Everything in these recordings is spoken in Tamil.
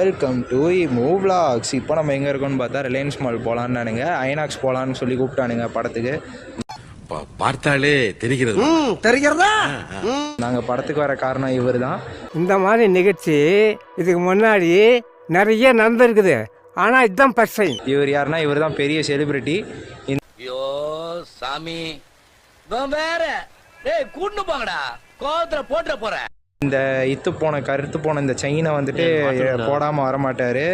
Welcome to இமூ vlogs. இப்போ நம்ம எங்கே இருக்கோம்னு பார்த்தா ரிலையன்ஸ் மால் போகலான்னு நானுங்க ஐநாக்ஸ் போகலான்னு சொல்லி கூப்பிட்டானுங்க படத்துக்கு. பார்த்தாலே தெரிகிறது தெரிகிறதா? நாங்கள் படத்துக்கு வர காரணம் இவர் தான். இந்த மாதிரி நிகழ்ச்சி இதுக்கு முன்னாடி நிறைய நடந்திருக்குது, ஆனால் இதுதான் ஃபர்ஸ்ட் டைம். இவர் யாருன்னா இவர் தான் பெரிய செலிபிரிட்டி. ஐயோ சாமி வேற டேய் கூட்டு போங்கடா, கோவத்துல போட்டுற போறேன். இந்த கருத்து போன இந்த செயினை வந்துட்டு போடாமல் வரமாட்டார்.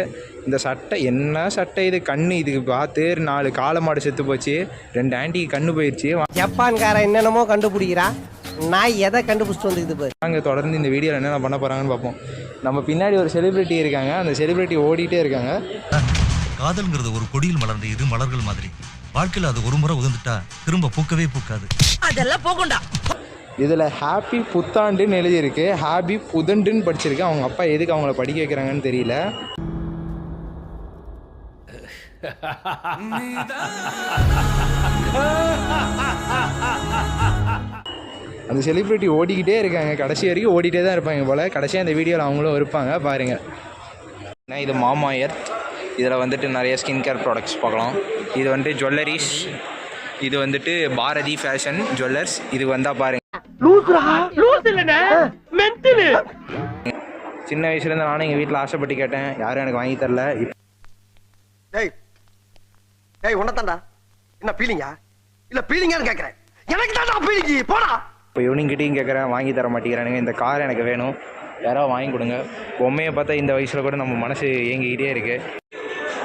இந்த சட்டை என்ன சட்டை இது, கண்ணு இதுக்கு பார்த்து 4 காளை மாடு செத்து போச்சு, 2 ஆண்டிக்கு கண்ணு போயிடுச்சு. ஜப்பான்காரன் என்னென்னமோ கண்டுபிடிக்கிறா, நான் எதை கண்டுபிடிச்சிட்டு வந்துக்குது பாரு. நாங்க தொடர்ந்து இந்த வீடியோவில் என்னென்ன பண்ண போகிறாங்கன்னு பார்ப்போம். நம்ம பின்னாடி ஒரு செலிபிரிட்டி இருக்காங்க, அந்த செலிபிரிட்டி ஓடிட்டே இருக்காங்க. காதல்ங்கிறது ஒரு கொடியில் மலர்ந்த இது மலர்கள் மாதிரி, வாழ்க்கையில் அது ஒரு முறை உதிர்ந்துட்டா திரும்ப பூக்கவே பூக்காது. அதெல்லாம் போகும்டா. இதில் ஹாப்பி புத்தாண்டுன்னு எழுதியிருக்கு, ஹாப்பி புதண்டுன்னு படிச்சிருக்கு. அவங்க அப்பா எதுக்கு அவங்கள படிக்க வைக்கிறாங்கன்னு தெரியல. அந்த செலிபிரிட்டி ஓடிக்கிட்டே இருக்காங்க, கடைசி வரைக்கும் ஓடிட்டே தான் இருப்பாங்க போல். கடைசியாக இந்த வீடியோவில் அவங்களும் இருப்பாங்க பாருங்கள். ஏன்னா இது மாமா எர்த், இதில் வந்துட்டு நிறைய ஸ்கின் கேர் ப்ராடக்ட்ஸ் பார்க்கலாம். இது வந்துட்டு ஜுவல்லரிஸ், இது வந்துட்டு பாரதி ஃபேஷன் ஜுவல்லர்ஸ். இது வந்தால் பாருங்கள், சின்ன வயசுலேருந்து நானும் எங்கள் வீட்டில் ஆசைப்பட்டு கேட்டேன், யாரும் எனக்கு வாங்கி தரல. உன்னதாண்டா என்ன பீலிங்கா இல்ல பீலிங்கான்னு கேக்குறேன், எனக்கு தான்டா பீலிங்கி போடா. இப்போ இவனிங்கிட்டையும் கேட்குறேன், வாங்கி தர மாட்டேங்கிறானுங்க. இந்த கார் எனக்கு வேணும், யாராவது வாங்கி கொடுங்க. பொம்மையை பார்த்தா இந்த வயசில் கூட நம்ம மனசு ஏங்கிக்கிட்டே இருக்குது.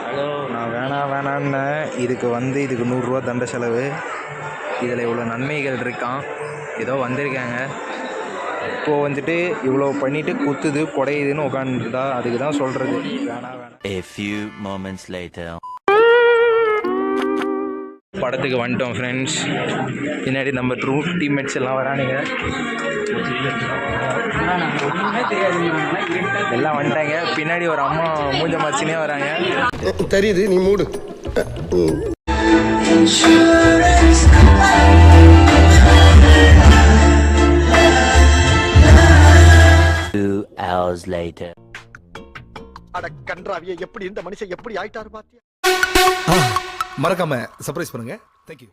ஹலோ, நான் வேணான்னு இதுக்கு 100 ரூபா தண்ட செலவு. இதில் இவ்வளோ நன்மைகள் இருக்கான், ஏதோ வந்திருக்காங்க. இப்போது வந்துட்டு இவ்வளோ பண்ணிவிட்டு குத்துது குடையுதுன்னு உட்காந்துருந்தா அதுக்கு தான் சொல்கிறது வேணாம். A few moments later. படத்துக்கு வந்துட்டோம் ஃப்ரெண்ட்ஸ். பின்னாடி நம்ம டீம்மேட்ஸ் எல்லாம் வரானுங்க, எல்லாம் வந்துட்டாங்க. பின்னாடி ஒரு அம்மா மூஞ்ச மச்சினே வராங்க. தெரியுது, நீ மூடு. 2 hours later. அட கன்றாவிய, எப்படி இந்த மனுஷன் எப்படி ஆயிட்டாரு பாத்தியா? மறக்காம சர்ப்ரைஸ் பண்ணுங்க. தேங்க்யூ.